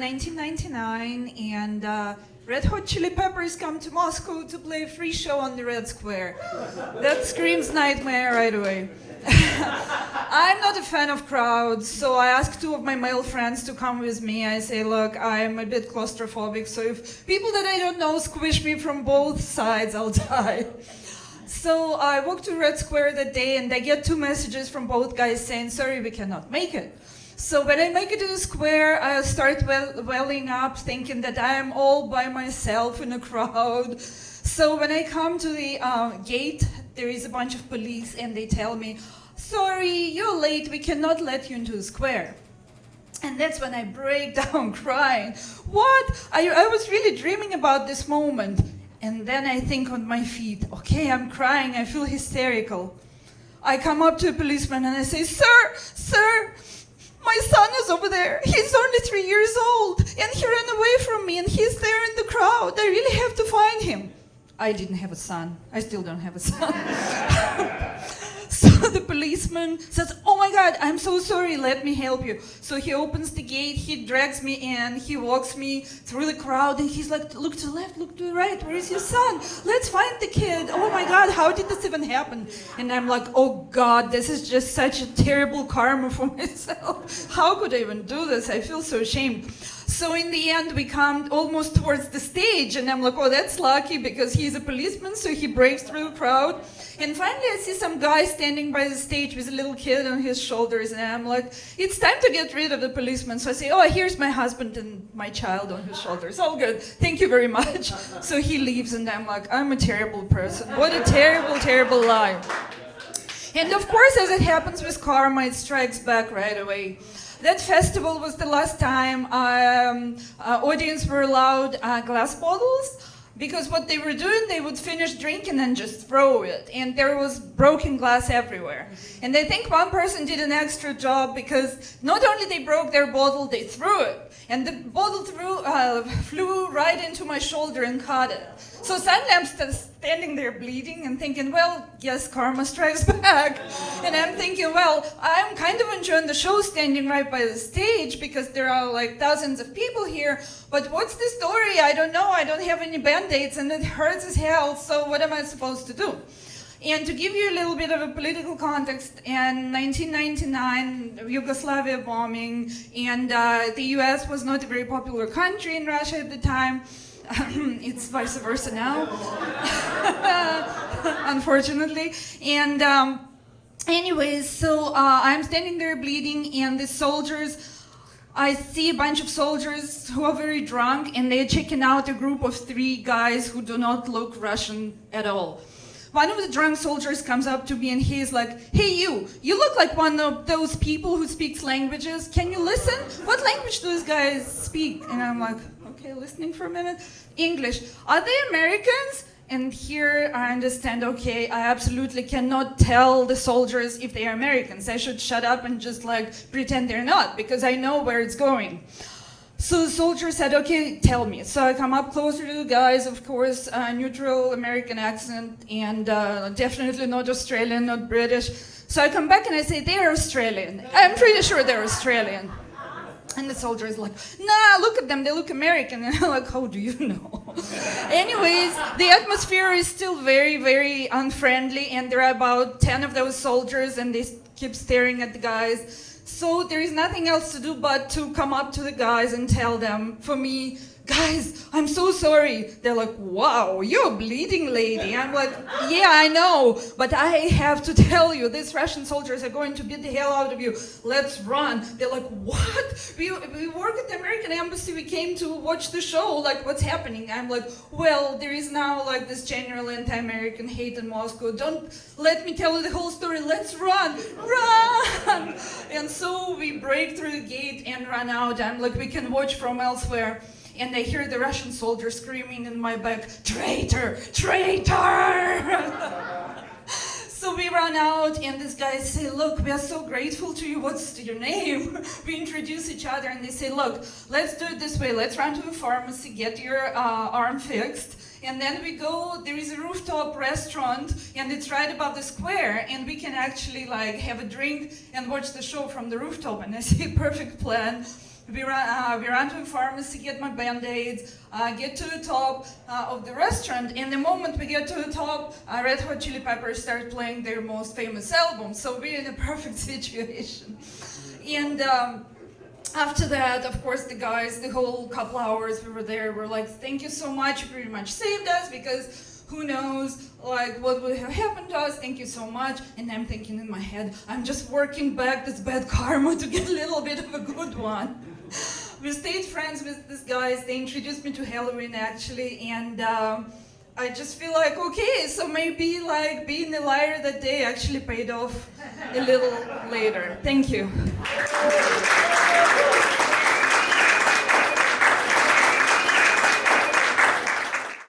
1999, and Red Hot Chili Peppers come to Moscow to play a free show on the Red Square. That screams nightmare right away. I'm not a fan of crowds, so I asked two of my male friends to come with me. I say, look, I'm a bit claustrophobic, so if people that I don't know squish me from both sides, I'll die. So I walked to Red Square that day, and I get two messages from both guys saying, sorry, we cannot make it. So when I make it to the square, I start welling up, thinking that I am all by myself in a crowd. So when I come to the gate, there is a bunch of police, and they tell me, sorry, you're late, we cannot let you into the square. And that's when I break down crying. What? I was really dreaming about this moment. And then I think on my feet, okay, I'm crying, I feel hysterical. I come up to a policeman and I say, sir, my son is over there. He's only 3 years old, and he ran away from me, and he's there in the crowd. I really have to find him. I didn't have a son. I still don't have a son. So the policeman says, oh my God, I'm so sorry, let me help you. So he opens the gate, he drags me in, he walks me through the crowd, and he's like, look to the left, look to the right, where is your son? Let's find the kid. Oh my God, how did this even happen? And I'm like, oh God, this is just such a terrible karma for myself. How could I even do this? I feel so ashamed. So in the end, we come almost towards the stage, and I'm like, oh, that's lucky, because he's a policeman, so he breaks through the crowd. And finally, I see some guy standing by the stage with a little kid on his shoulders, and I'm like, it's time to get rid of the policeman. So I say, oh, here's my husband and my child on his shoulders. All good. Thank you very much. So he leaves, and I'm like, I'm a terrible person. What a terrible, terrible life. And of course, as it happens with karma, it strikes back right away. That festival was the last time audience were allowed glass bottles, because what they were doing, they would finish drinking and just throw it, and there was broken glass everywhere. And I think one person did an extra job, because not only they broke their bottle, they threw it, and the bottle flew right into my shoulder and caught it. So suddenly I'm standing there bleeding and thinking, well, yes, karma strikes back. And I'm thinking, well, I'm kind of enjoying the show standing right by the stage, because there are like thousands of people here, but what's the story? I don't know, I don't have any band-aids, and it hurts as hell, so what am I supposed to do? And to give you a little bit of a political context, in 1999, Yugoslavia bombing, and the US was not a very popular country in Russia at the time. It's vice versa now, unfortunately. And anyways, so I'm standing there bleeding, and the soldiers, I see a bunch of soldiers who are very drunk, and they're checking out a group of 3 guys who do not look Russian at all. One of the drunk soldiers comes up to me, and he's like, hey, you look like one of those people who speaks languages. Can you listen? What language do these guys speak? And I'm like, okay, listening for a minute. English. Are they Americans? And here I understand, okay, I absolutely cannot tell the soldiers if they are Americans. I should shut up and just like pretend they're not, because I know where it's going. So the soldier said, okay, tell me. So I come up closer to the guys, of course, neutral American accent, and definitely not Australian, not British. So I come back and I say, they're Australian. I'm pretty sure they're Australian. And the soldier is like, nah, look at them, they look American. And I'm like, how do you know? Anyways, the atmosphere is still very, very unfriendly, and there are about 10 of those soldiers, and they keep staring at the guys. So there is nothing else to do but to come up to the guys and tell them, for me, guys, I'm so sorry. They're like, wow, you're a bleeding lady. I'm like, yeah, I know, but I have to tell you, these Russian soldiers are going to beat the hell out of you. Let's run. They're like, what? We work at the American Embassy. We came to watch the show. Like, what's happening? I'm like, well, there is now like this general anti-American hate in Moscow. Don't let me tell you the whole story. Let's run. Run! And so we break through the gate and run out. I'm like, we can watch from elsewhere. And I hear the Russian soldier screaming in my back, traitor, traitor! So we run out, and these guys say, look, we are so grateful to you, what's your name? We introduce each other, and they say, look, let's do it this way, let's run to the pharmacy, get your arm fixed, and then we go, there is a rooftop restaurant, and it's right above the square, and we can actually like have a drink and watch the show from the rooftop. And I say, perfect plan. We ran to a pharmacy, get my Band-Aids, get to the top of the restaurant, and the moment we get to the top, Red Hot Chili Peppers start playing their most famous album, so we're in a perfect situation. And after that, of course, the guys, the whole couple hours we were there, were like, thank you so much, you pretty much saved us, because who knows, like, what would have happened to us, thank you so much. And I'm thinking in my head, I'm just working back this bad karma to get a little bit of a good one. We stayed friends with these guys, they introduced me to Halloween actually, and I just feel like, okay, so maybe like being a liar that day actually paid off a little later. Thank you.